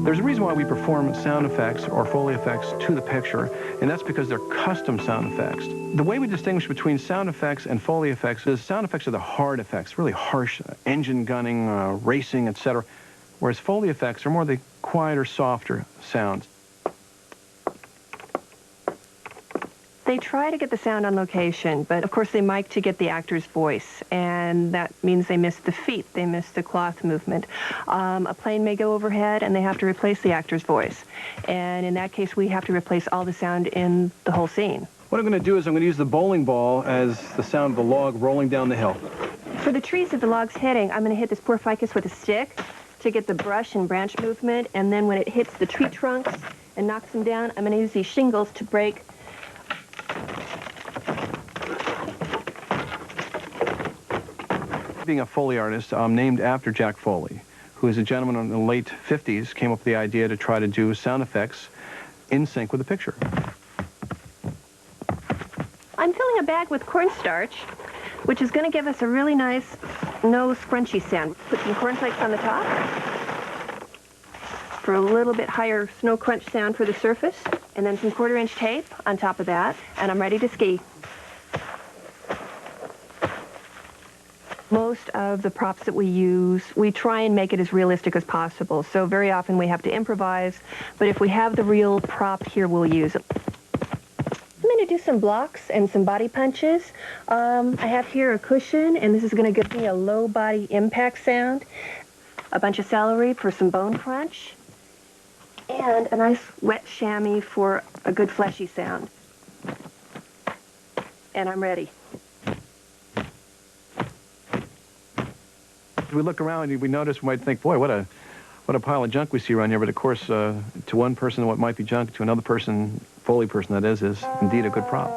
There's a reason why we perform sound effects or Foley effects to the picture, and that's because they're custom sound effects. The way we distinguish between sound effects and Foley effects is sound effects are the hard effects, really harsh engine gunning, racing, etc., whereas Foley effects are more the quieter, softer sounds. They try to get the sound on location, but of course they mic to get the actor's voice, and that means they miss the feet, they miss the cloth movement. A plane may go overhead and they have to replace the actor's voice, and in that case we have to replace all the sound in the whole scene. What I'm going to do is I'm going to use the bowling ball as the sound of the log rolling down the hill. For the trees that the log's hitting, I'm going to hit this poor ficus with a stick to get the brush and branch movement, and then when it hits the tree trunks and knocks them down, I'm going to use these shingles to break. Being a Foley artist, I'm named after Jack Foley, who is a gentleman in the late 50s, came up with the idea to try to do sound effects in sync with the picture. I'm filling a bag with cornstarch, which is going to give us a really nice, no scrunchy sound. Put some cornflakes on the top for a little bit higher snow crunch sound for the surface, and then some 1/4-inch tape on top of that, and I'm ready to ski. Most of the props that we use, we try and make it as realistic as possible. So very often we have to improvise, but if we have the real prop here, we'll use it. I'm going to do some blocks and some body punches. I have here a cushion, and this is going to give me a low body impact sound. A bunch of celery for some bone crunch, and a nice wet chamois for a good fleshy sound. And I'm ready. If we look around, we notice, we might think, boy, what a pile of junk we see around here. But of course, to one person, what might be junk, to another person, Foley person that is indeed a good prop.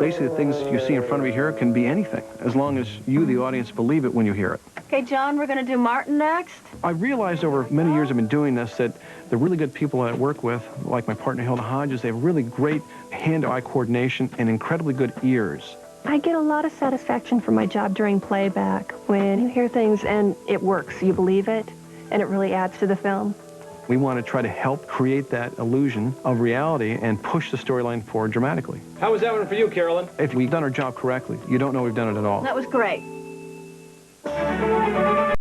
Basically, the things you see in front of you here can be anything, as long as you, the audience, believe it when you hear it. Okay, John, we're going to do Martin next. I realized over many years I've been doing this that the really good people that I work with, like my partner Hilda Hodges, they have really great hand-eye coordination and incredibly good ears. I get a lot of satisfaction from my job during playback when you hear things and it works, you believe it, and it really adds to the film. We want to try to help create that illusion of reality and push the storyline forward dramatically. How was that one for you, Carolyn? If we've done our job correctly, you don't know we've done it at all. That was great.